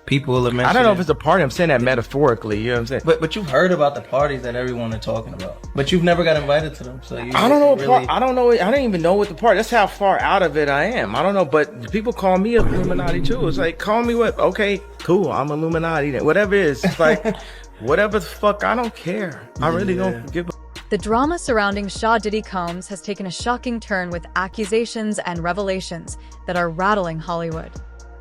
people will mention I don't know if it's a party. I'm saying that metaphorically. You know what I'm saying? But you've heard about the parties that everyone is talking about. But you've never got invited to them. So you I don't know. really... I don't know. I don't even know what the party. That's how far out of it I am. I don't know. But people call me Illuminati too. It's like, call me what? Okay, cool. I'm Illuminati. Then. Whatever it is. It's like, whatever the fuck. I don't care. I really don't give a... The drama surrounding Diddy Combs has taken a shocking turn with accusations and revelations that are rattling Hollywood.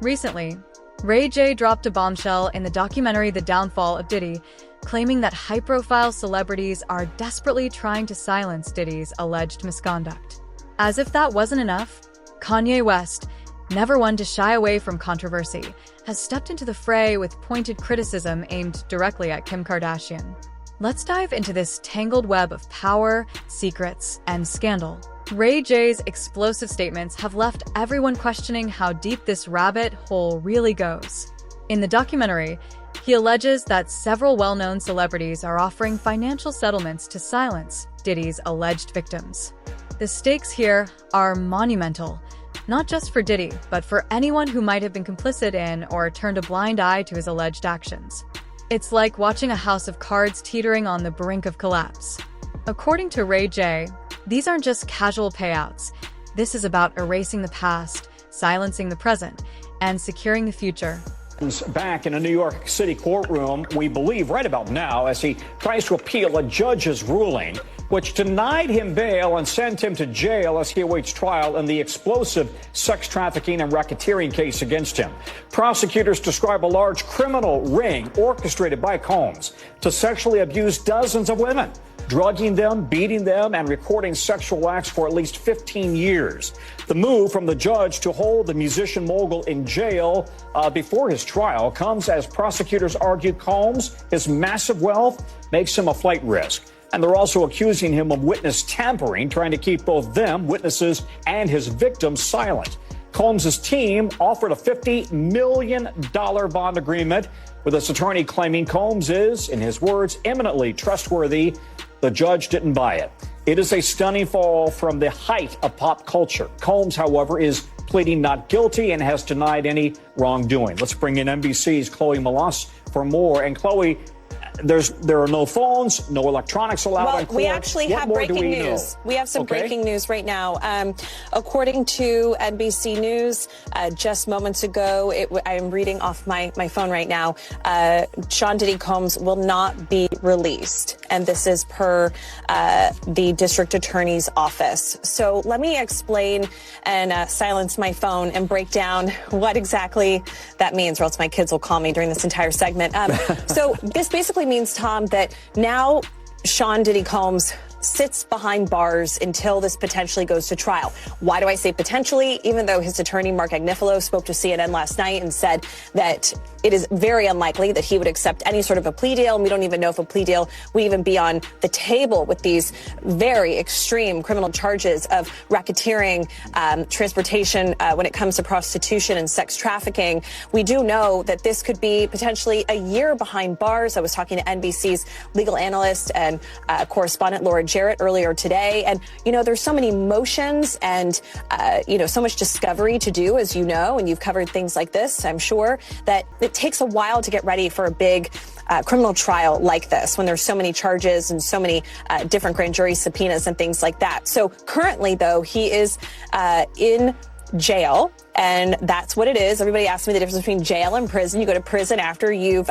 Recently, Ray J dropped a bombshell in the documentary The Downfall of Diddy, claiming that high-profile celebrities are desperately trying to silence Diddy's alleged misconduct. As if that wasn't enough, Kanye West, never one to shy away from controversy, has stepped into the fray with pointed criticism aimed directly at Kim Kardashian. Let's dive into this tangled web of power, secrets, and scandal. Ray J's explosive statements have left everyone questioning how deep this rabbit hole really goes. In the documentary, he alleges that several well-known celebrities are offering financial settlements to silence Diddy's alleged victims. The stakes here are monumental, not just for Diddy, but for anyone who might have been complicit in or turned a blind eye to his alleged actions. It's like watching a house of cards teetering on the brink of collapse. According to Ray J, these aren't just casual payouts. This is about erasing the past, silencing the present, and securing the future. Back in a New York City courtroom, we believe right about now, as he tries to appeal a judge's ruling, which denied him bail and sent him to jail as he awaits trial in the explosive sex trafficking and racketeering case against him. Prosecutors describe a large criminal ring orchestrated by Combs to sexually abuse dozens of women, drugging them, beating them, and recording sexual acts for at least 15 years. The move from the judge to hold the musician mogul in jail before his trial comes as prosecutors argue Combs, his massive wealth, makes him a flight risk. And they're also accusing him of witness tampering, trying to keep both them, witnesses, and his victims silent. Combs' team offered a $50 million bond agreement, with his attorney claiming Combs is, in his words, eminently trustworthy. The judge didn't buy it. It is a stunning fall from the height of pop culture. Combs, however, is pleading not guilty and has denied any wrongdoing. Let's bring in NBC's Chloe Malas for more. And Chloe, there are no phones, no electronics allowed on court. We actually have breaking news. We have some breaking news right now. According to NBC News, just moments ago, I'm reading off my phone right now, Diddy Combs will not be released. And this is per the district attorney's office. So let me explain and silence my phone and break down what exactly that means, or else my kids will call me during this entire segment. So this basically means, Tom, that now Diddy Combs sits behind bars until this potentially goes to trial. Why do I say potentially? Even though his attorney, Mark Agnifilo, spoke to CNN last night and said that it is very unlikely that he would accept any sort of a plea deal. And we don't even know if a plea deal would even be on the table with these very extreme criminal charges of racketeering, transportation when it comes to prostitution and sex trafficking. We do know that this could be potentially a year behind bars. I was talking to NBC's legal analyst and correspondent Laura Jarrett earlier today. And, there's so many motions and, so much discovery to do, as you know, and you've covered things like this, I'm sure, that it takes a while to get ready for a big criminal trial like this when there's so many charges and so many different grand jury subpoenas and things like that. So currently, though, he is in jail. And that's what it is. Everybody asks me the difference between jail and prison. You go to prison after you've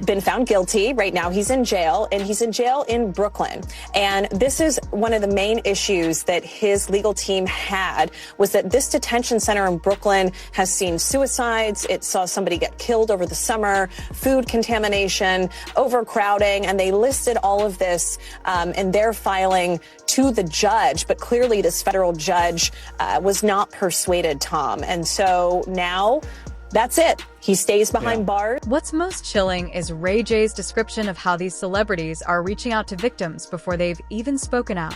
been found guilty. Right now, he's in jail, and he's in jail in Brooklyn. And this is one of the main issues that his legal team had, was that this detention center in Brooklyn has seen suicides. It saw somebody get killed over the summer, food contamination, overcrowding, and they listed all of this in their filing to the judge. But clearly, this federal judge was not persuaded, Tom. And so now that's it. He stays behind bars. What's most chilling is Ray J's description of how these celebrities are reaching out to victims before they've even spoken out.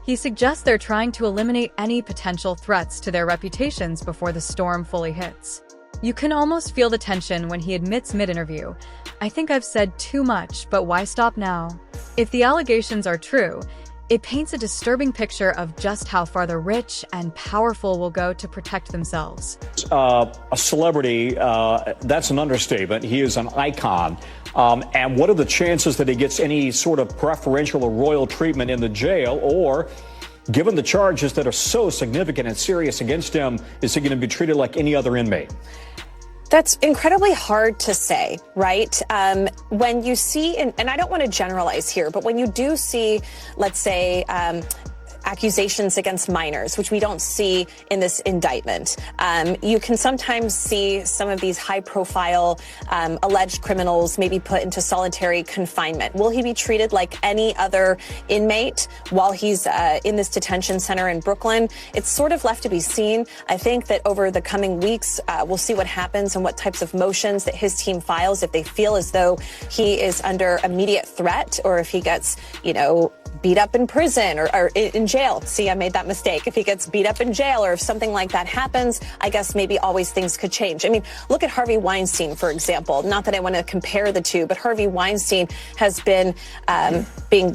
He suggests they're trying to eliminate any potential threats to their reputations before the storm fully hits. You can almost feel the tension when he admits mid-interview, "I think I've said too much, but why stop now?" If the allegations are true, It paints a disturbing picture of just how far the rich and powerful will go to protect themselves. A celebrity, that's an understatement. He is an icon. And what are the chances that he gets any sort of preferential or royal treatment in the jail? Or, given the charges that are so significant and serious against him, is he going to be treated like any other inmate? That's incredibly hard to say, right? When you see, and I don't want to generalize here, but when you do see, let's say, accusations against minors, which we don't see in this indictment. You can sometimes see some of these high-profile alleged criminals maybe put into solitary confinement. Will he be treated like any other inmate while he's in this detention center in Brooklyn? It's sort of left to be seen. I think that over the coming weeks, we'll see what happens and what types of motions that his team files if they feel as though he is under immediate threat or if he gets, beat up in prison or in jail. See, I made that mistake. If he gets beat up in jail or if something like that happens, I guess maybe always things could change. I mean, look at Harvey Weinstein, for example. Not that I want to compare the two, but Harvey Weinstein has been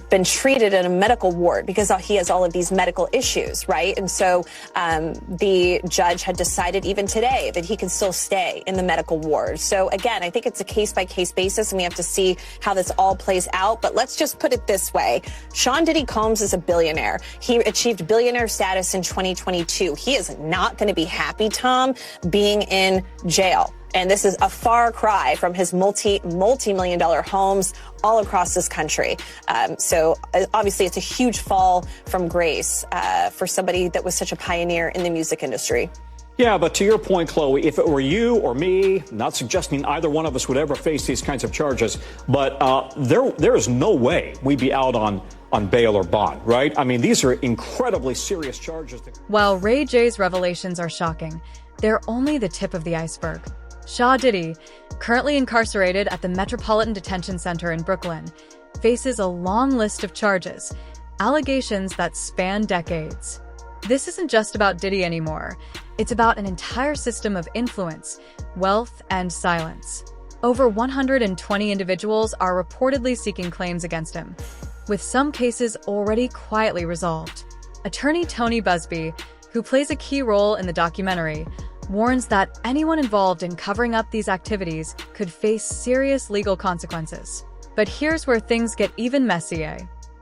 been treated in a medical ward because he has all of these medical issues, right? And so the judge had decided even today that he can still stay in the medical ward. So again, I think it's a case-by-case basis, and we have to see how this all plays out. But let's just put it this way. Sean Diddy Combs is a billionaire. He achieved billionaire status in 2022. He is not going to be happy, Tom, being in jail. And this is a far cry from his multi-million-dollar homes all across this country. So obviously it's a huge fall from grace for somebody that was such a pioneer in the music industry. Yeah, but to your point, Chloe, if it were you or me, not suggesting either one of us would ever face these kinds of charges, but there is no way we'd be out on bail or bond, right? I mean, these are incredibly serious charges. While Ray J's revelations are shocking, they're only the tip of the iceberg. Shaw Diddy, currently incarcerated at the Metropolitan Detention Center in Brooklyn, faces a long list of charges, allegations that span decades. This isn't just about Diddy anymore. It's about an entire system of influence, wealth, and silence. Over 120 individuals are reportedly seeking claims against him, with some cases already quietly resolved. Attorney Tony Busby, who plays a key role in the documentary, warns that anyone involved in covering up these activities could face serious legal consequences. But here's where things get even messier.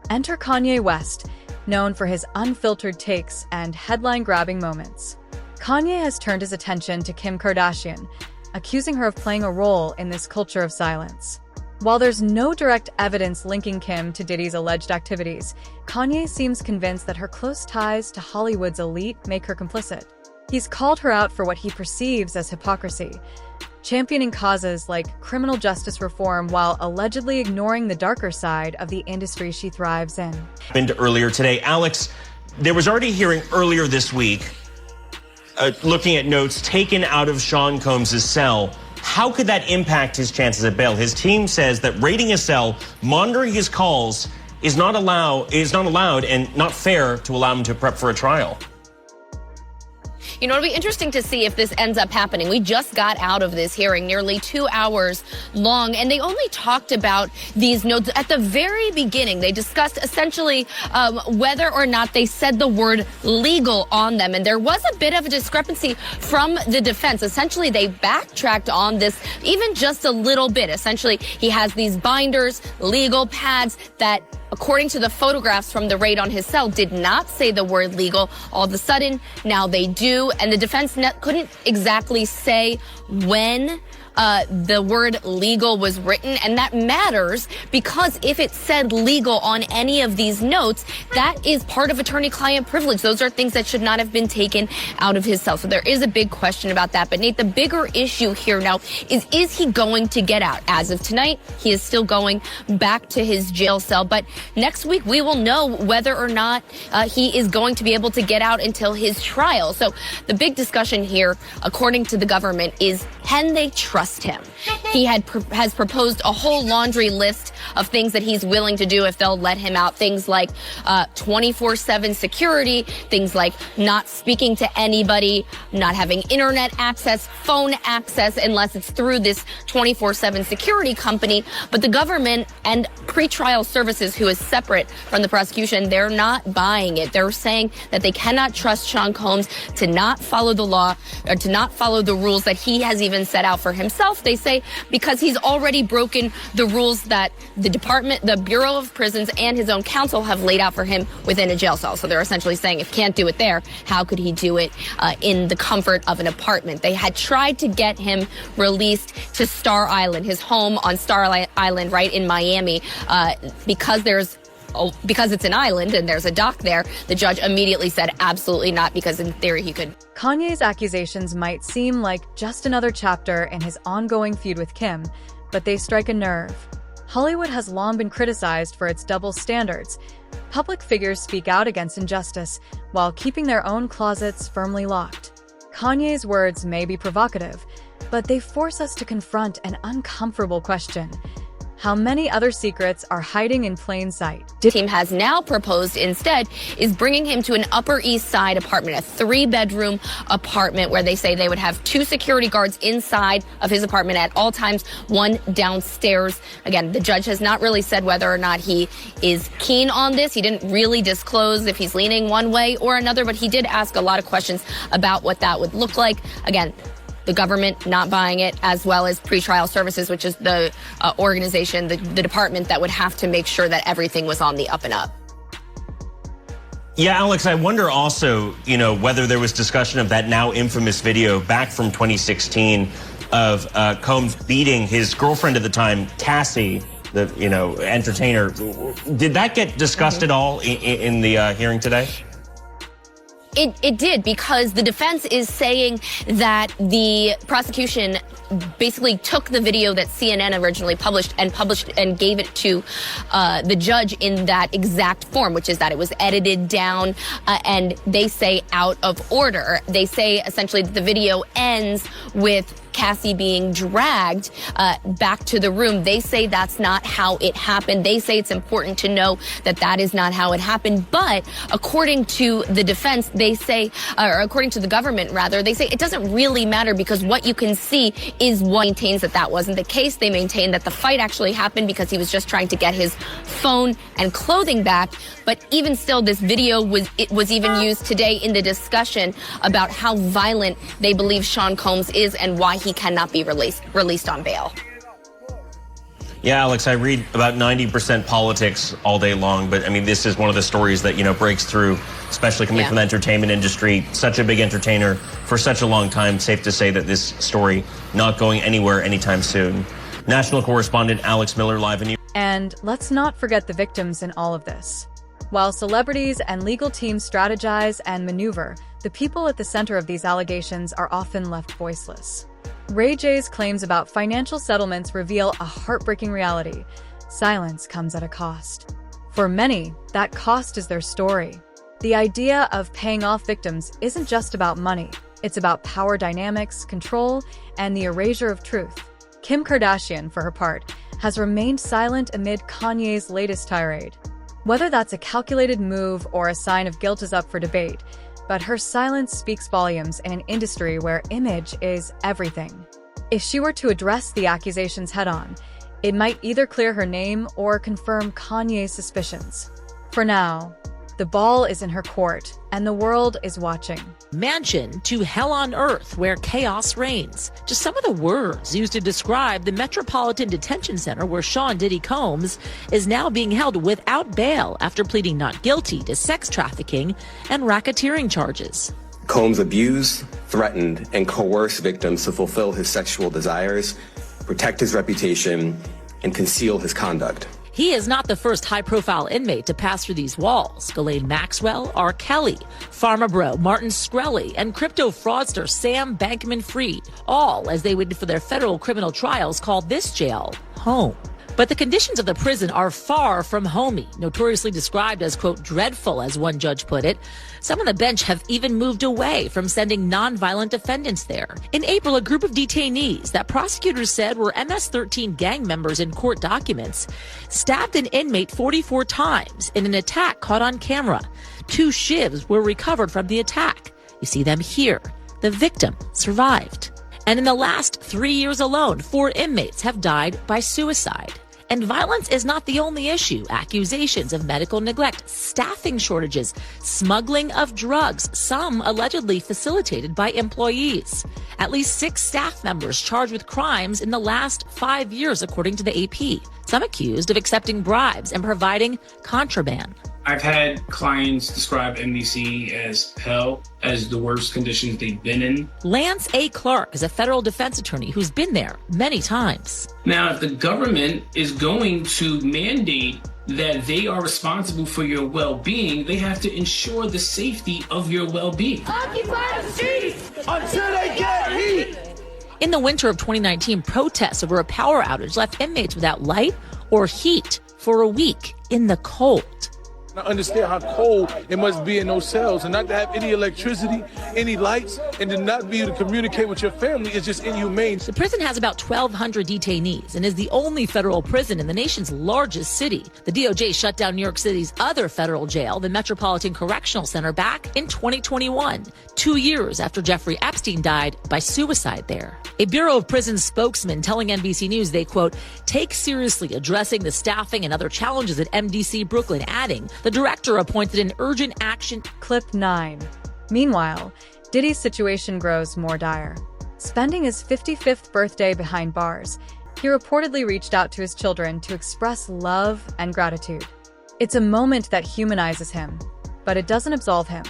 Enter Kanye West, known for his unfiltered takes and headline-grabbing moments. Kanye has turned his attention to Kim Kardashian, accusing her of playing a role in this culture of silence. While there's no direct evidence linking Kim to Diddy's alleged activities, Kanye seems convinced that her close ties to Hollywood's elite make her complicit. He's called her out for what he perceives as hypocrisy, championing causes like criminal justice reform while allegedly ignoring the darker side of the industry she thrives in. Happened earlier today. Alex, there was already a hearing earlier this week looking at notes taken out of Sean Combs' cell. How could that impact his chances at bail? His team says that raiding his cell, monitoring his calls, is not allowed and not fair to allow him to prep for a trial. It'll be interesting to see if this ends up happening. We just got out of this hearing, nearly 2 hours long, and they only talked about these notes at the very beginning. They discussed essentially whether or not they said the word legal on them, and there was a bit of a discrepancy from the defense. Essentially, they backtracked on this even just a little bit. Essentially, he has these binders, legal pads that, according to the photographs from the raid on his cell, did not say the word legal. All of a sudden, now they do. And the defense couldn't exactly say when the word legal was written. And that matters because if it said legal on any of these notes, that is part of attorney-client privilege. Those are things that should not have been taken out of his cell. So there is a big question about that. But Nate, the bigger issue here now is he going to get out? As of tonight, he is still going back to his jail cell. But next week, we will know whether or not he is going to be able to get out until his trial. So the big discussion here, according to the government, is can they trust him? He has proposed a whole laundry list of things that he's willing to do if they'll let him out. Things like 24/7 security, things like not speaking to anybody, not having internet access, phone access, unless it's through this 24/7 security company. But the government and pretrial services, who is separate from the prosecution, they're not buying it. They're saying that they cannot trust Sean Combs to not follow the law or to not follow the rules that he has even set out for himself. They say because he's already broken the rules that the department, the Bureau of Prisons, and his own counsel have laid out for him within a jail cell. So they're essentially saying if he can't do it there, how could he do it in the comfort of an apartment? They had tried to get him released to Star Island, his home on Star Island right in Miami, because it's an island and there's a dock there. The judge immediately said absolutely not, because in theory he could. Kanye's accusations might seem like just another chapter in his ongoing feud with Kim, but they strike a nerve. Hollywood has long been criticized for its double standards. Public figures speak out against injustice while keeping their own closets firmly locked. Kanye's words may be provocative, but they force us to confront an uncomfortable question: how many other secrets are hiding in plain sight? The team has now proposed instead is bringing him to an Upper East Side apartment, a 3-bedroom apartment where they say they would have 2 security guards inside of his apartment at all times, 1 downstairs. Again, the judge has not really said whether or not he is keen on this. He didn't really disclose if he's leaning one way or another, but he did ask a lot of questions about what that would look like. Again, the government not buying it, as well as pretrial services, which is the organization, the department that would have to make sure that everything was on the up and up. Yeah, Alex, I wonder also, whether there was discussion of that now infamous video back from 2016 of Combs beating his girlfriend at the time, Cassie, the entertainer. Did that get discussed at all in the hearing today? It did, because the defense is saying that the prosecution basically took the video that CNN originally published and gave it to the judge in that exact form, which is that it was edited down and they say out of order. They say essentially that the video ends with Cassie being dragged back to the room. They say that's not how it happened. They say it's important to know that that is not how it happened. But according to the defense, they say, or according to the government rather, they say it doesn't really matter, because what you can see is what maintains that that wasn't the case. They maintain that the fight actually happened because he was just trying to get his phone and clothing back. But even still, this video was even used today in the discussion about how violent they believe Sean Combs is and why he cannot be released on bail. Yeah, Alex, I read about 90% politics all day long, but I mean, this is one of the stories that, breaks through, especially coming from the entertainment industry. Such a big entertainer for such a long time. Safe to say that this story not going anywhere anytime soon. National correspondent Alex Miller live in New York. And let's not forget the victims in all of this. While celebrities and legal teams strategize and maneuver, the people at the center of these allegations are often left voiceless. Ray J's claims about financial settlements reveal a heartbreaking reality. Silence comes at a cost. For many, that cost is their story. The idea of paying off victims isn't just about money. It's about power dynamics, control, and the erasure of truth. Kim Kardashian, for her part, has remained silent amid Kanye's latest tirade. Whether that's a calculated move or a sign of guilt is up for debate, but her silence speaks volumes in an industry where image is everything. If she were to address the accusations head-on, it might either clear her name or confirm Kanye's suspicions. For now, the ball is in her court, and the world is watching. Mansion to hell on earth where chaos reigns. Just some of the words used to describe the Metropolitan Detention Center where Sean Diddy Combs is now being held without bail after pleading not guilty to sex trafficking and racketeering charges. Combs abused, threatened, and coerced victims to fulfill his sexual desires, protect his reputation, and conceal his conduct. He is not the first high-profile inmate to pass through these walls. Ghislaine Maxwell, R. Kelly, Pharma Bro, Martin Shkreli, and crypto fraudster Sam Bankman-Fried, all as they waited for their federal criminal trials, called this jail home. But the conditions of the prison are far from homey, notoriously described as, quote, dreadful, as one judge put it. Some on the bench have even moved away from sending nonviolent defendants there. In April, a group of detainees that prosecutors said were MS-13 gang members in court documents stabbed an inmate 44 times in an attack caught on camera. 2 shivs were recovered from the attack. You see them here. The victim survived. And in the last 3 years alone, 4 inmates have died by suicide. And violence is not the only issue. Accusations of medical neglect, staffing shortages, smuggling of drugs, some allegedly facilitated by employees. At least 6 staff members charged with crimes in the last 5 years, according to the AP. Some accused of accepting bribes and providing contraband. I've had clients describe NBC as hell, as the worst conditions they've been in. Lance A. Clark is a federal defense attorney who's been there many times. Now, if the government is going to mandate that they are responsible for your well-being, they have to ensure the safety of your well-being. Occupy the streets until they get heat. In the winter of 2019, protests over a power outage left inmates without light or heat for a week in the cold. I understand how cold it must be in those cells, and not to have any electricity, any lights, and to not be able to communicate with your family is just inhumane. The prison has about 1,200 detainees and is the only federal prison in the nation's largest city. The DOJ shut down New York City's other federal jail, the Metropolitan Correctional Center, back in 2021, 2 years after Jeffrey Epstein died by suicide there. A Bureau of Prisons spokesman telling NBC News they, quote, take seriously addressing the staffing and other challenges at MDC Brooklyn, adding, the director appointed an urgent action. Clip 9. Meanwhile, Diddy's situation grows more dire. Spending his 55th birthday behind bars, he reportedly reached out to his children to express love and gratitude. It's a moment that humanizes him, but it doesn't absolve him.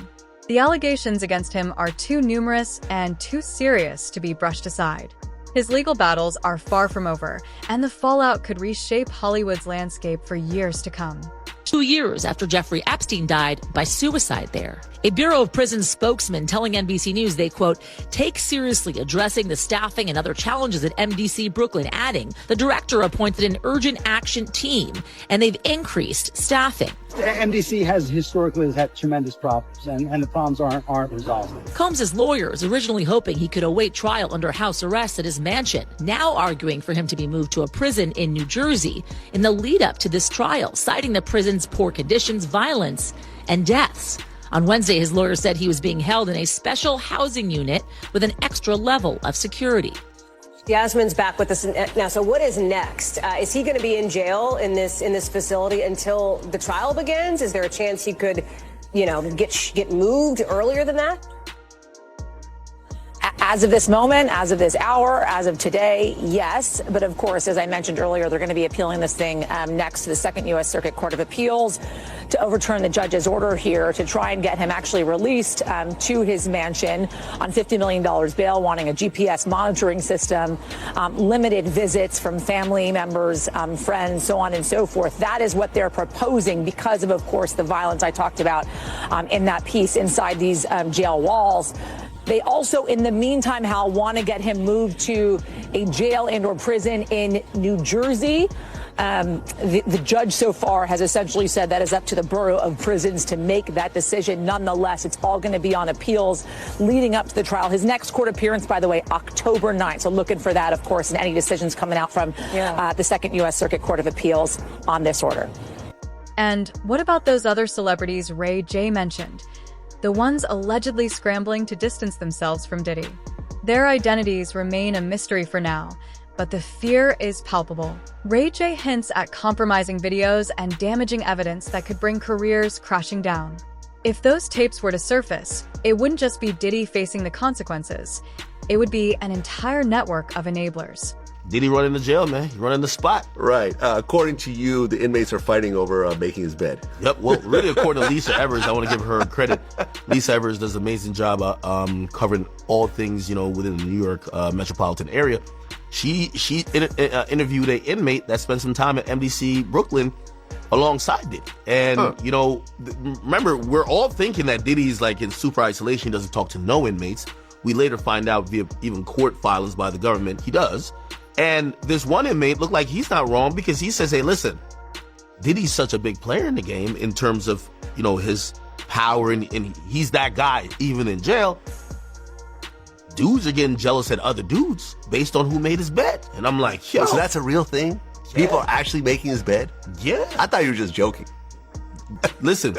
The allegations against him are too numerous and too serious to be brushed aside. His legal battles are far from over, and the fallout could reshape Hollywood's landscape for years to come. 2 years after Jeffrey Epstein died by suicide there. A Bureau of Prisons spokesman telling NBC News they, quote, take seriously addressing the staffing and other challenges at MDC Brooklyn, adding, the director appointed an urgent action team and they've increased staffing. MDC has historically had tremendous problems, and the problems aren't resolved. Combs' lawyers originally hoping he could await trial under house arrest at his mansion, now arguing for him to be moved to a prison in New Jersey in the lead up to this trial, citing the prison's poor conditions, violence, and deaths. On Wednesday, his lawyer said he was being held in a special housing unit with an extra level of security. Yasmin's back with us now. So what is next? Is he going to be in jail in this facility until the trial begins? Is there a chance he could, get moved earlier than that? As of this moment, as of this hour, as of today, yes. But of course, as I mentioned earlier, they're going to be appealing this thing next to the Second U.S. Circuit Court of Appeals to overturn the judge's order here to try and get him actually released to his mansion on $50 million bail, wanting a GPS monitoring system, limited visits from family members, friends, so on and so forth. That is what they're proposing because of course, the violence I talked about in that piece inside these jail walls. They also, in the meantime, Hal, want to get him moved to a jail and or prison in New Jersey. The judge so far has essentially said that is up to the Bureau of Prisons to make that decision. Nonetheless, it's all going to be on appeals leading up to the trial. His next court appearance, by the way, October 9th. So looking for that, of course, and any decisions coming out from the Second U.S. Circuit Court of Appeals on this order. And what about those other celebrities Ray J mentioned? The ones allegedly scrambling to distance themselves from Diddy. Their identities remain a mystery for now, but the fear is palpable. Ray J hints at compromising videos and damaging evidence that could bring careers crashing down. If those tapes were to surface, it wouldn't just be Diddy facing the consequences. It would be an entire network of enablers. Diddy running the jail, man. He running the spot. Right. According to you, the inmates are fighting over making his bed. Yep. Well, really, according to Lisa Evers, I want to give her credit. Lisa Evers does an amazing job covering all things, within the New York metropolitan area. She interviewed an inmate that spent some time at MDC Brooklyn alongside Diddy. And, remember, we're all thinking that Diddy's like in super isolation, doesn't talk to no inmates. We later find out via even court filings by the government, he does. And this one inmate looked like he's not wrong because he says, hey, listen, Diddy's such a big player in the game in terms of, his power, and he's that guy even in jail. Dudes are getting jealous at other dudes based on who made his bed. And I'm like, yo. So that's a real thing? Yeah. People are actually making his bed? Yeah. I thought you were just joking. Listen,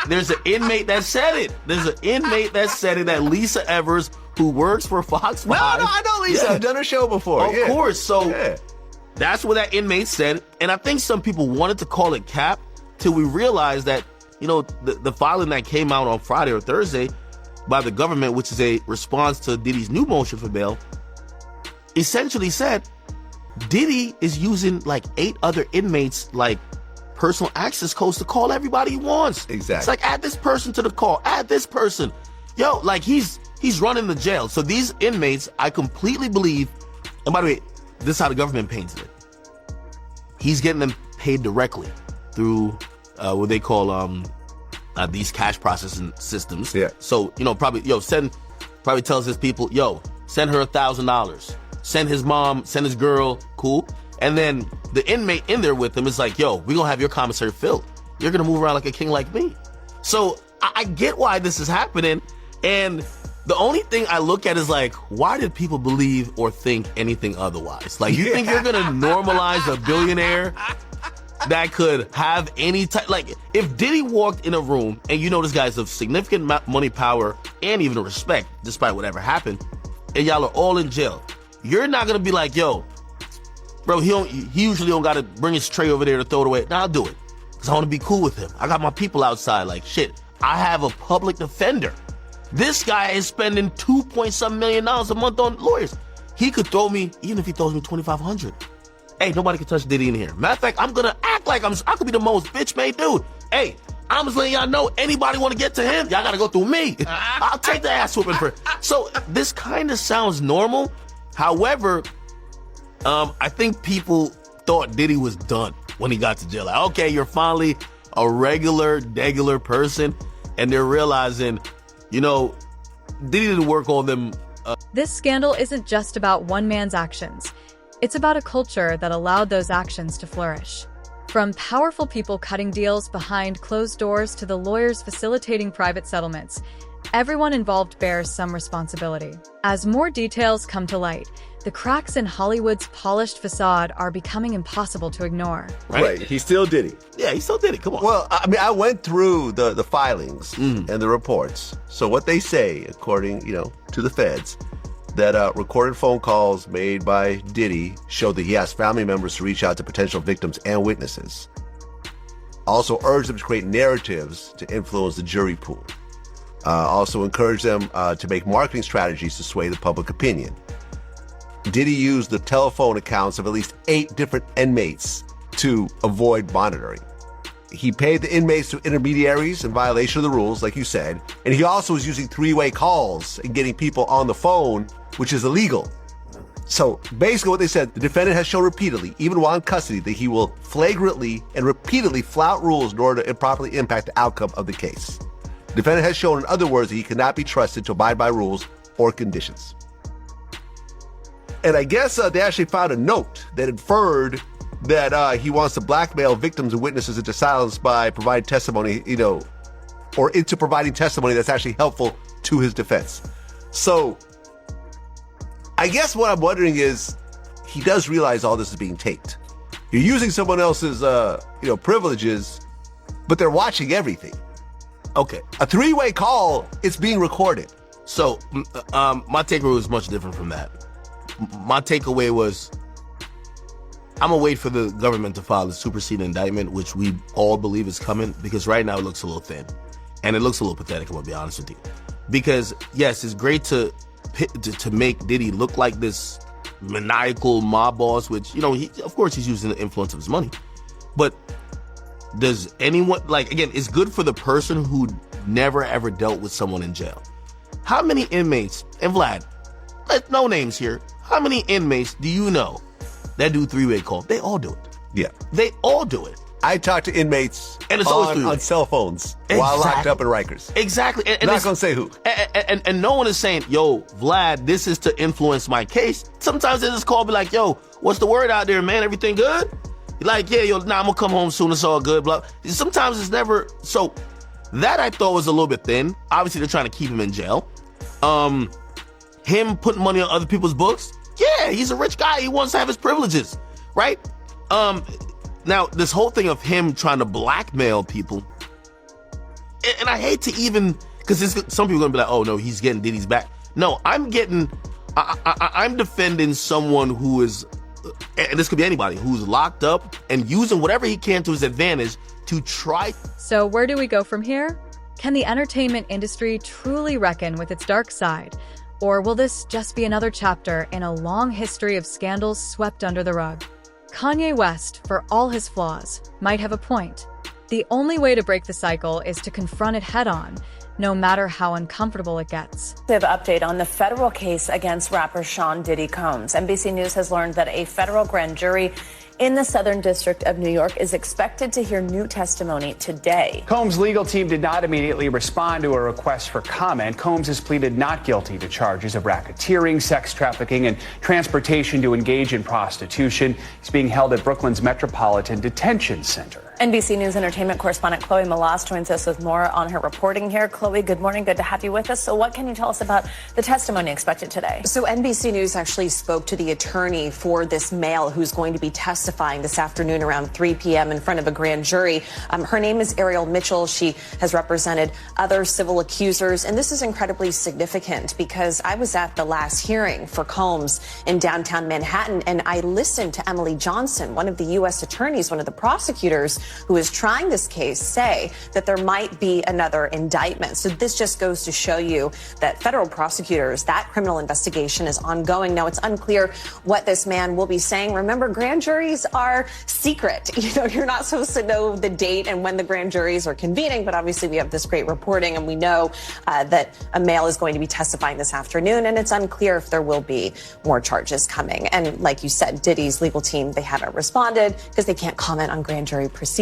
there's an inmate that said it. There's an inmate that said it, that Lisa Evers, who works for Fox 5. No, I know Lisa. Yeah. I've done her show before. Of course. So that's what that inmate said. And I think some people wanted to call it cap till we realized that, the filing that came out on Friday or Thursday by the government, which is a response to Diddy's new motion for bail, essentially said Diddy is using like 8 other inmates, like personal access codes to call everybody he wants. Exactly. It's like, add this person to the call, add this person. Yo, like he's running the jail. So these inmates, I completely believe, and by the way, this is how the government paints it. He's getting them paid directly through what they call these cash processing systems. Yeah. So, probably tells his people, send her $1,000. Send his mom, send his girl, cool. And then the inmate in there with him is like, we're going to have your commissary filled. You're going to move around like a king like me. So I get why this is happening. And the only thing I look at is like, why did people believe or think anything otherwise? Like, you think you're going to normalize a billionaire that could have any type, like, if Diddy walked in a room and this guy's of significant money, power, and even respect, despite whatever happened, and y'all are all in jail, you're not going to be like, yo, bro, he usually don't got to bring his tray over there to throw it away. Nah, I'll do it because I want to be cool with him. I got my people outside. Like, shit, I have a public defender. This guy is spending $2 million a month on lawyers. He could throw me, even if he throws me $2,500. Hey, nobody can touch Diddy in here. Matter of fact, I'm going to act like I could be the most bitch-made dude. Hey, I'm just letting y'all know, anybody want to get to him, y'all got to go through me. I'll take the ass whooping for. So this kind of sounds normal. However, I think people thought Diddy was done when he got to jail. Like, okay, you're finally a regular person. And they're realizing, Diddy didn't work on them. This scandal isn't just about one man's actions. It's about a culture that allowed those actions to flourish. From powerful people cutting deals behind closed doors to the lawyers facilitating private settlements, everyone involved bears some responsibility. As more details come to light, the cracks in Hollywood's polished facade are becoming impossible to ignore. Right. He still did it. Yeah, he still did it. Come on. Well, I mean, I went through the filings and the reports. So what they say, according, to the feds, that recorded phone calls made by Diddy show that he asked family members to reach out to potential victims and witnesses. Also urged them to create narratives to influence the jury pool. Also encouraged them to make marketing strategies to sway the public opinion. Diddy used the telephone accounts of at least 8 different inmates to avoid monitoring. He paid the inmates to intermediaries in violation of the rules, like you said, and he also was using 3-way calls and getting people on the phone, which is illegal. So basically what they said, the defendant has shown repeatedly, even while in custody, that he will flagrantly and repeatedly flout rules in order to improperly impact the outcome of the case. The defendant has shown, in other words, that he cannot be trusted to abide by rules or conditions. And I guess they actually found a note that inferred that he wants to blackmail victims and witnesses into silence by providing testimony, or into providing testimony that's actually helpful to his defense. So I guess what I'm wondering is, he does realize all this is being taped. You're using someone else's, privileges, but they're watching everything. Okay. A 3-way call, it's being recorded. So my takeaway was much different from that. My takeaway was, I'm going to wait for the government to file the superseding indictment, which we all believe is coming, because right now it looks a little thin. And it looks a little pathetic, I'm going to be honest with you. Because, yes, it's great to make Diddy look like this maniacal mob boss, which, of course he's using the influence of his money. But does anyone, again, it's good for the person who never ever dealt with someone in jail. How many inmates, and Vlad, no names here, how many inmates do you know that do 3-way calls? They all do it. Yeah. They all do it. I talk to inmates And it's always through. on cell phones while locked up in Rikers. Exactly. And Not going to say who. And no one is saying, yo, Vlad, this is to influence my case. Sometimes they just call me like, yo, what's the word out there, man? Everything good? Like, yeah, yo, nah, I'm going to come home soon. It's all good. Blah. Sometimes it's never. So that I thought was a little bit thin. Obviously, they're trying to keep him in jail. Him putting money on other people's books. Yeah, he's a rich guy. He wants to have his privileges, right? Now, this whole thing of him trying to blackmail people, and I hate to even, because some people are going to be like, oh, no, he's getting Diddy's back. No, I'm defending someone who is, and this could be anybody, who's locked up and using whatever he can to his advantage to try. So where do we go from here? Can the entertainment industry truly reckon with its dark side? Or will this just be another chapter in a long history of scandals swept under the rug? Kanye West, for all his flaws, might have a point. The only way to break the cycle is to confront it head-on, no matter how uncomfortable it gets. Update on the federal case against rapper Sean Diddy Combs. NBC News has learned that a federal grand jury in the Southern District of New York is expected to hear new testimony today. Combs' legal team did not immediately respond to a request for comment. Combs has pleaded not guilty to charges of racketeering, sex trafficking, and transportation to engage in prostitution. He's being held at Brooklyn's Metropolitan Detention Center. NBC News entertainment correspondent Chloe Malas joins us with more on her reporting here. Chloe, good morning. Good to have you with us. So what can you tell us about the testimony expected today? So NBC News actually spoke to the attorney for this male who's going to be testifying this afternoon around 3 p.m. in front of a grand jury. Her name is Ariel Mitchell. She has represented other civil accusers. And this is incredibly significant because I was at the last hearing for Combs in downtown Manhattan, and I listened to Emily Johnson, one of the U.S. attorneys, one of the prosecutors who is trying this case, say that there might be another indictment. So this just goes to show you that federal prosecutors, that criminal investigation is ongoing. Now, it's unclear what this man will be saying. Remember, grand juries are secret. You know, you're not supposed to know the date and when the grand juries are convening, but obviously we have this great reporting and we know that a male is going to be testifying this afternoon, and it's unclear if there will be more charges coming. And like you said, Diddy's legal team, they haven't responded because they can't comment on grand jury proceedings,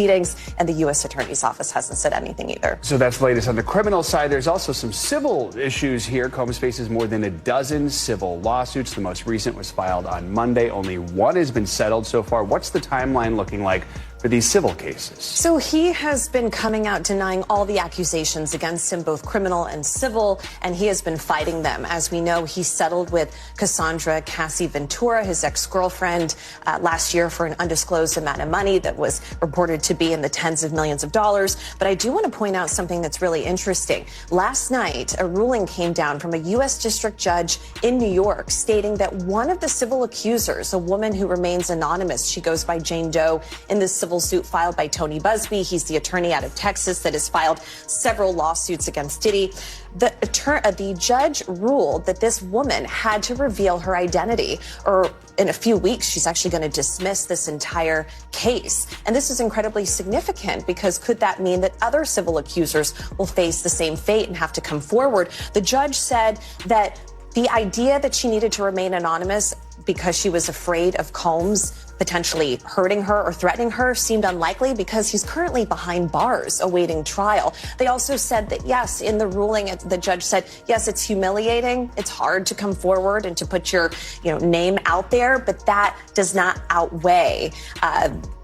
and the U.S. Attorney's Office hasn't said anything either. So that's the latest on the criminal side. There's also some civil issues here. Combs faces more than a dozen civil lawsuits. The most recent was filed on Monday. Only one has been settled so far. What's the timeline looking like for these civil cases? So he has been coming out denying all the accusations against him, both criminal and civil, and he has been fighting them. As we know, he settled with Cassandra Cassie Ventura, his ex-girlfriend, last year for an undisclosed amount of money that was reported to be in the tens of millions of dollars. But I do want to point out something that's really interesting. Last night, a ruling came down from a U.S. district judge in New York stating that one of the civil accusers, a woman who remains anonymous, she goes by Jane Doe, in this civil suit filed by Tony Busby. He's the attorney out of Texas that has filed several lawsuits against Diddy. The judge ruled that this woman had to reveal her identity, or in a few weeks, she's actually going to dismiss this entire case. And this is incredibly significant because could that mean that other civil accusers will face the same fate and have to come forward? The judge said that the idea that she needed to remain anonymous because she was afraid of Combs potentially hurting her or threatening her seemed unlikely because he's currently behind bars awaiting trial. They also said that, yes, in the ruling, the judge said, yes, it's humiliating. It's hard to come forward and to put your name out there, but that does not outweigh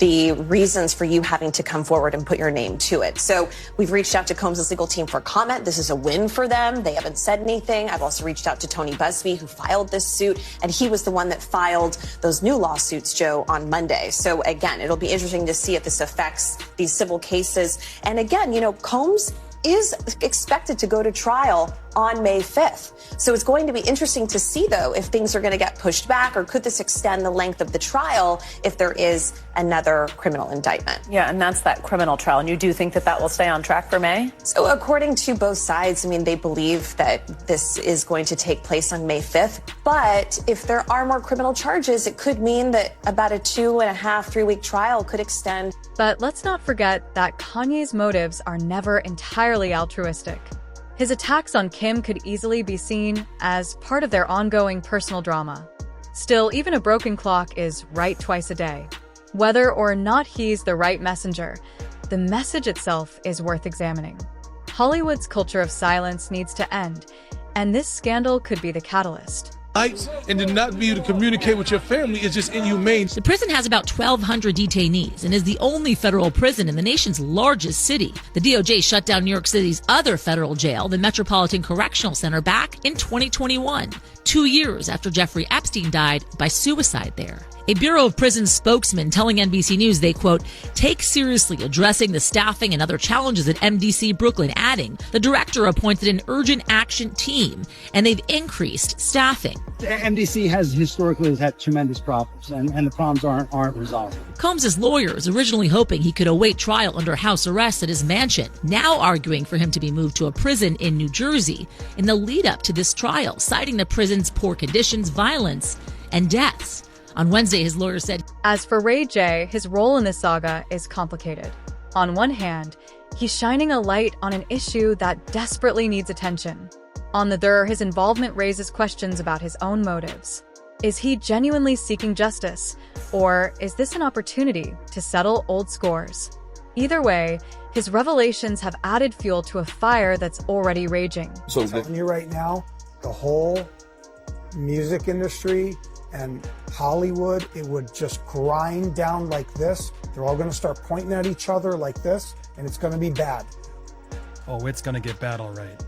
the reasons for you having to come forward and put your name to it. So we've reached out to Combs' legal team for comment. This is a win for them. They haven't said anything. I've also reached out to Tony Busby, who filed this suit, and he was the one that filed those new lawsuits, Joe, on Monday. So again, it'll be interesting to see if this affects these civil cases. And again, Combs is expected to go to trial on May 5th. So it's going to be interesting to see, though, if things are going to get pushed back, or could this extend the length of the trial if there is another criminal indictment? Yeah, and that's that criminal trial. And you do think that will stay on track for May? So according to both sides, they believe that this is going to take place on May 5th. But if there are more criminal charges, it could mean that about a 2.5-3 week trial could extend. But let's not forget that Kanye's motives are never entirely altruistic. His attacks on Kim could easily be seen as part of their ongoing personal drama. Still, even a broken clock is right twice a day. Whether or not he's the right messenger, the message itself is worth examining. Hollywood's culture of silence needs to end, and this scandal could be the catalyst. And to not be able to communicate with your family is just inhumane. The prison has about 1,200 detainees and is the only federal prison in the nation's largest city. The DOJ shut down New York City's other federal jail, the Metropolitan Correctional Center, back in 2021, 2 years after Jeffrey Epstein died by suicide there. A Bureau of Prisons spokesman telling NBC News they, quote, take seriously addressing the staffing and other challenges at MDC Brooklyn, adding the director appointed an urgent action team and they've increased staffing. MDC has historically had tremendous problems, and the problems aren't resolved. Combs' lawyers originally hoping he could await trial under house arrest at his mansion, now arguing for him to be moved to a prison in New Jersey in the lead up to this trial, citing the prison's poor conditions, violence, and deaths. On Wednesday, his lawyer said, as for Ray J, his role in this saga is complicated. On one hand, he's shining a light on an issue that desperately needs attention. On the other, his involvement raises questions about his own motives. Is he genuinely seeking justice, or is this an opportunity to settle old scores? Either way, his revelations have added fuel to a fire that's already raging. So I'm telling you right now, the whole music industry and Hollywood, it would just grind down like this. They're all going to start pointing at each other like this, and it's going to be bad. Oh, it's going to get bad, all right.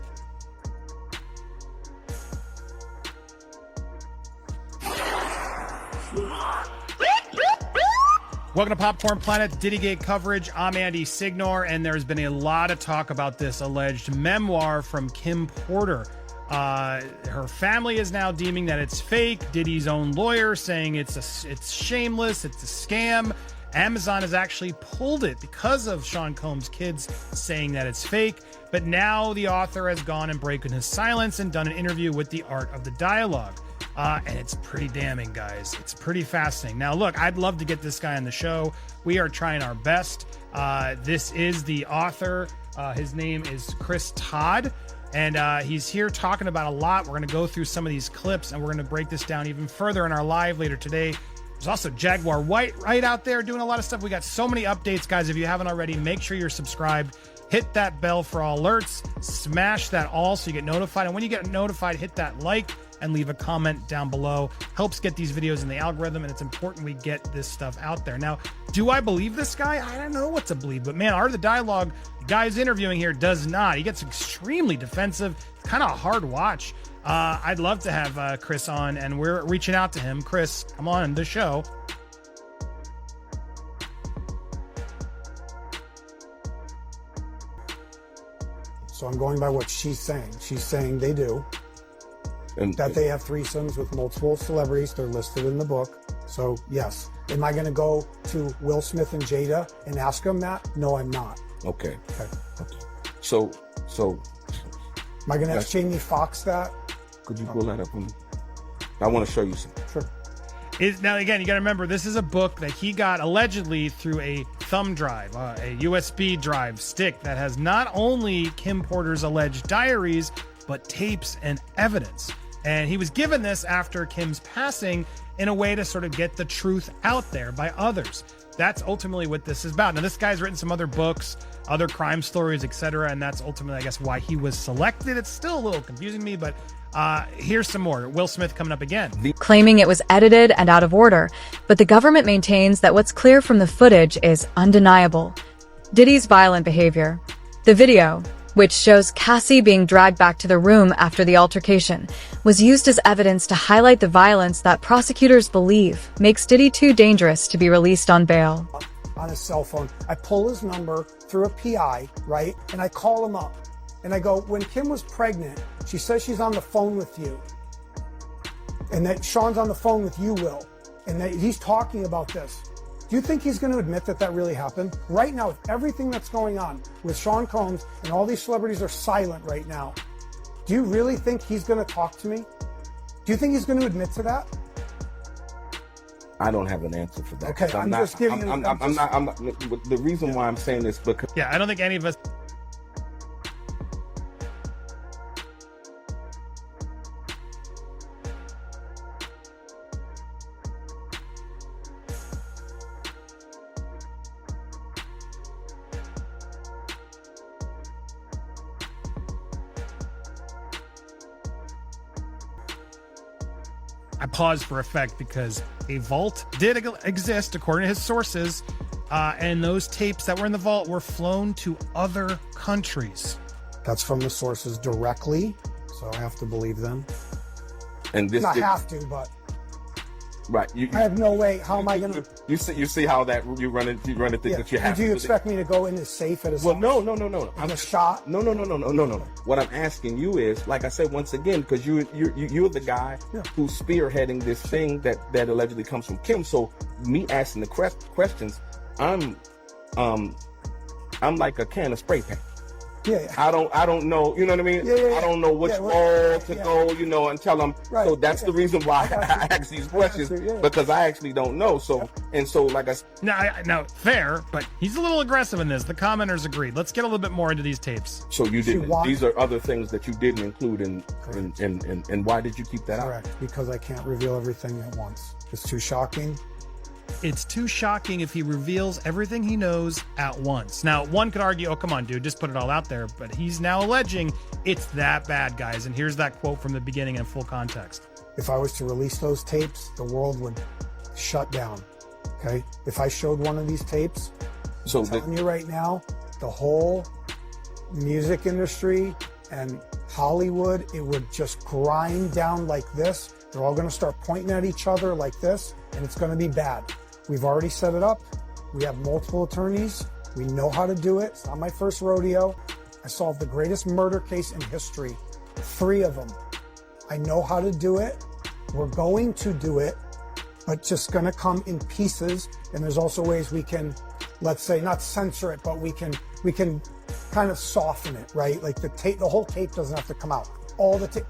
Welcome to Popcorn Planet, Diddygate coverage. I'm Andy Signor, and there's been a lot of talk about this alleged memoir from Kim Porter. Her family is now deeming that it's fake. Diddy's own lawyer saying it's shameless, it's a scam. Amazon has actually pulled it because of Sean Combs' kids saying that it's fake. But now the author has gone and broken his silence and done an interview with The Art of the Dialogue. And it's pretty damning, guys. It's pretty fascinating. Now, look, I'd love to get this guy on the show. We are trying our best. This is the author. His name is Chris Todd. And he's here talking about a lot. We're going to go through some of these clips, and we're going to break this down even further in our live later today. There's also Jaguar White right out there doing a lot of stuff. We got so many updates, guys. If you haven't already, make sure you're subscribed. Hit that bell for all alerts. Smash that all so you get notified. And when you get notified, hit that like and leave a comment down below. Helps get these videos in the algorithm, and it's important we get this stuff out there. Now, do I believe this guy? I don't know what to believe, but man, Art of the Dialogue, the guy's interviewing here does not. He gets extremely defensive. Kind of a hard watch. I'd love to have Chris on, and we're reaching out to him. Chris, come on the show. So I'm going by what she's saying. She's saying they do. And that they have threesomes with multiple celebrities. They're listed in the book. So yes. Am I going to go to Will Smith and Jada and ask them that? No, I'm not. Okay. So. Am I going to ask Jamie Foxx that? Could you pull that up for me? I want to show you something. Sure. Now, again, you got to remember, this is a book that he got allegedly through a thumb drive, a USB drive stick that has not only Kim Porter's alleged diaries, but tapes and evidence. And he was given this after Kim's passing in a way to sort of get the truth out there by others. That's ultimately what this is about. Now, this guy's written some other books, other crime stories, etc., and that's ultimately, I guess, why he was selected. It's still a little confusing to me, but here's some more. Will Smith coming up again. Claiming it was edited and out of order, but the government maintains that what's clear from the footage is undeniable. Diddy's violent behavior. The video, which shows Cassie being dragged back to the room after the altercation, was used as evidence to highlight the violence that prosecutors believe makes Diddy too dangerous to be released on bail. On his cell phone, I pull his number through a PI, right? And I call him up. And I go, when Kim was pregnant, she says she's on the phone with you. And that Sean's on the phone with you, Will. And that he's talking about this. Do you think he's going to admit that that really happened? Right now, with everything that's going on with Sean Combs and all these celebrities are silent right now, do you really think he's going to talk to me? Do you think he's going to admit to that? I don't have an answer for that. Okay, I'm just giving you... I'm not, the reason why I'm saying this because... Yeah, I don't think any of us... I paused for effect because a vault did exist, according to his sources, and those tapes that were in the vault were flown to other countries. That's from the sources directly, so I have to believe them. And this Not have to, but right. I have no way. How am I going to? You see how that you run it that you have. Do you expect me to go in the safe at his house? No. I'm a shot. No. What I'm asking you is, like I said once again, because you're the guy who's spearheading this thing that allegedly comes from Kim. So me asking the questions, I'm like a can of spray paint. Yeah. I don't know, you know what I mean? Yeah. I don't know which all to go, until I'm. Right. So that's the reason why I ask these questions, because I actually don't know. So like I said. Now, fair, but he's a little aggressive in this. The commenters agreed. Let's get a little bit more into these tapes. So you didn't. These are other things that you didn't include in why did you keep that out? Correct, because I can't reveal everything at once. It's too shocking. It's too shocking if he reveals everything he knows at once. Now, one could argue, oh, come on, dude, just put it all out there. But he's now alleging it's that bad, guys. And here's that quote from the beginning in full context. If I was to release those tapes, the world would shut down. Okay? If I showed one of these tapes, I'm telling you right now, the whole music industry and Hollywood, it would just grind down like this. They're all going to start pointing at each other like this, and it's going to be bad. We've already set it up. We have multiple attorneys. We know how to do it. It's not my first rodeo. I solved the greatest murder case in history, 3 of them. I know how to do it. We're going to do it, but just going to come in pieces. And there's also ways we can, let's say, not censor it, but we can kind of soften it, right? Like the whole tape doesn't have to come out.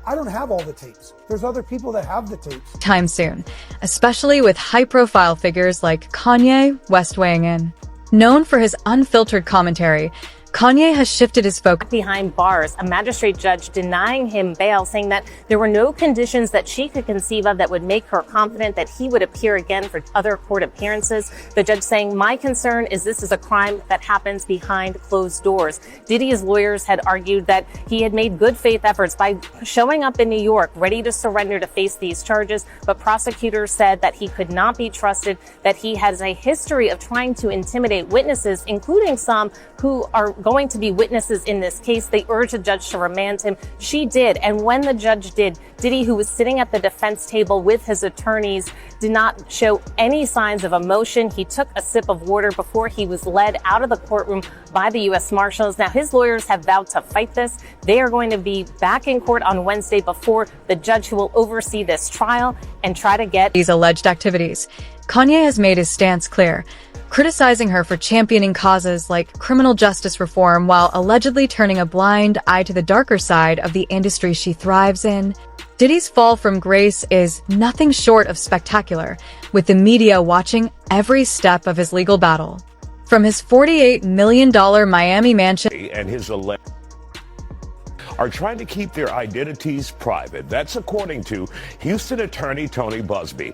I don't have all the tapes. There's other people that have the tapes. Time soon, especially with high-profile figures like Kanye West weighing in. Known for his unfiltered commentary, Kanye has shifted his focus. Behind bars, a magistrate judge denying him bail, saying that there were no conditions that she could conceive of that would make her confident that he would appear again for other court appearances. The judge saying, my concern is this is a crime that happens behind closed doors. Diddy's lawyers had argued that he had made good faith efforts by showing up in New York, ready to surrender to face these charges. But prosecutors said that he could not be trusted, that he has a history of trying to intimidate witnesses, including some who are going to be witnesses in this case. They urged the judge to remand him. She did. And when the judge did, Diddy, who was sitting at the defense table with his attorneys, did not show any signs of emotion. He took a sip of water before he was led out of the courtroom by the U.S. Marshals. Now, his lawyers have vowed to fight this. They are going to be back in court on Wednesday before the judge who will oversee this trial and try to get these alleged activities. Kanye has made his stance clear, criticizing her for championing causes like criminal justice reform while allegedly turning a blind eye to the darker side of the industry she thrives in. Diddy's fall from grace is nothing short of spectacular, with the media watching every step of his legal battle. From his $48 million Miami mansion and his are trying to keep their identities private. That's according to Houston attorney Tony Busby.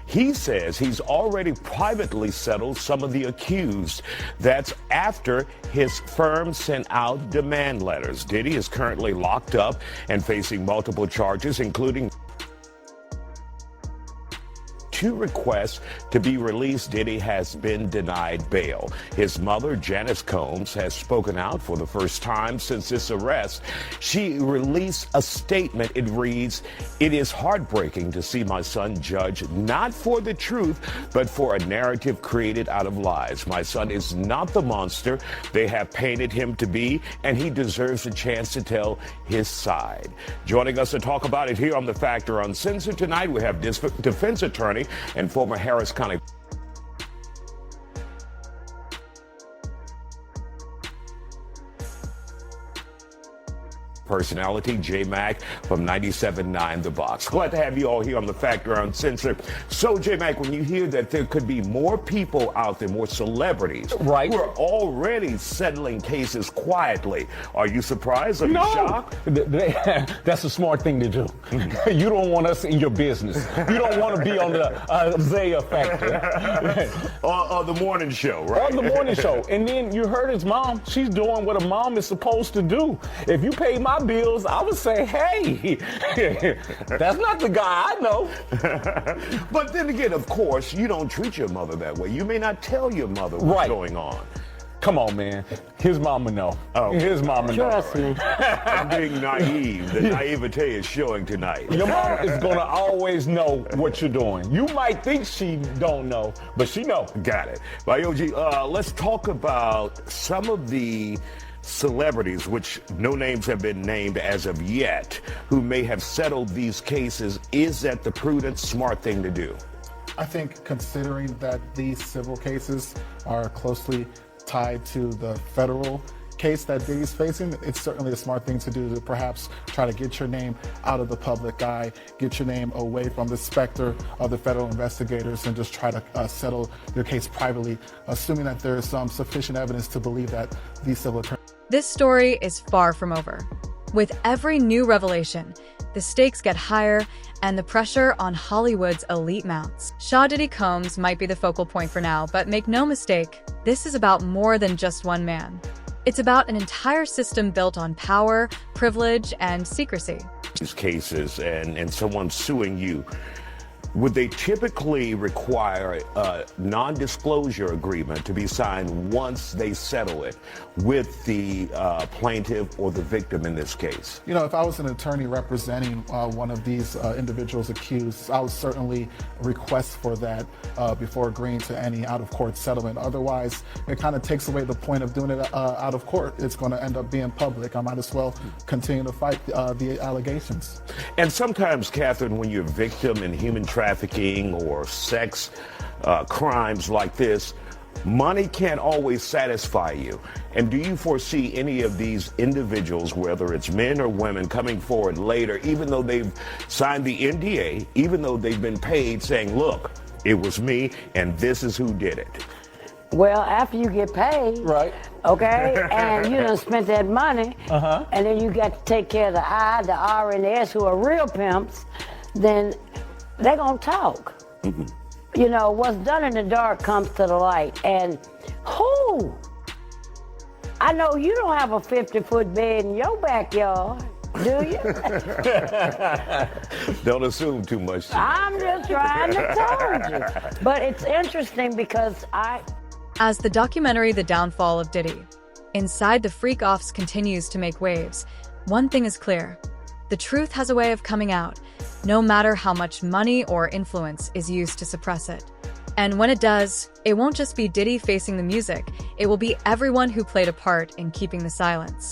He says he's already privately settled some of the accused. That's after his firm sent out demand letters. Diddy is currently locked up and facing multiple charges, including 2 requests to be released. Diddy has been denied bail. His mother, Janice Combs, has spoken out for the first time since this arrest. She released a statement. It reads, "It is heartbreaking to see my son judged not for the truth, but for a narrative created out of lies. My son is not the monster they have painted him to be, and he deserves a chance to tell his side." Joining us to talk about it here on The Factor Uncensored tonight, we have defense attorney and former Harris County personality, J-Mac from 97.9 The Box. Glad to have you all here on The Factor Uncensored. So, J-Mac, when you hear that there could be more people out there, more celebrities, right, who are already settling cases quietly, are you surprised? Are you shocked? That's a smart thing to do. You don't want us in your business. You don't want to be on the Isaiah Factor. or the morning show, right? On the morning show. And then you heard his mom. She's doing what a mom is supposed to do. If you pay my bills, I would say, hey, that's not the guy I know. But then again, of course, you don't treat your mother that way. You may not tell your mother what's going on. Come on, man. His mama know. Oh. His mama know. Trust me. I'm being naive. The naivete is showing tonight. Your mom is going to always know what you're doing. You might think she don't know, but she know. Got it. Bayoji, let's talk about some of the celebrities, which no names have been named as of yet, who may have settled these cases. Is that the prudent, smart thing to do? I think considering that these civil cases are closely tied to the federal case that Diddy's facing, it's certainly a smart thing to do to perhaps try to get your name out of the public eye, get your name away from the specter of the federal investigators, and just try to settle your case privately, assuming that there is some sufficient evidence to believe that these civil attorneys. This story is far from over. With every new revelation, the stakes get higher and the pressure on Hollywood's elite mounts. Diddy Combs might be the focal point for now, but make no mistake, this is about more than just one man. It's about an entire system built on power, privilege, and secrecy. These cases and someone suing you, would they typically require a non-disclosure agreement to be signed once they settle it with the plaintiff or the victim in this case? You know, if I was an attorney representing one of these individuals accused, I would certainly request for that before agreeing to any out-of-court settlement. Otherwise, it kind of takes away the point of doing it out of court. It's going to end up being public. I might as well continue to fight the allegations. And sometimes, Catherine, when you're a victim in human trafficking or sex crimes like this, money can't always satisfy you. And do you foresee any of these individuals, whether it's men or women, coming forward later, even though they've signed the NDA, even though they've been paid, saying, look, it was me and this is who did it? Well, after you get paid, right? Okay, and you done spent that money, and then you got to take care of the I, the R, and the S, who are real pimps, then they're gonna talk. You know, what's done in the dark comes to the light. And who? I know you don't have a 50-foot bed in your backyard, do you? Don't assume too much. I'm just trying to tell you. But it's interesting because As the documentary The Downfall of Diddy, Inside the Freak-Offs continues to make waves, one thing is clear. The truth has a way of coming out, no matter how much money or influence is used to suppress it. And when it does, it won't just be Diddy facing the music, it will be everyone who played a part in keeping the silence.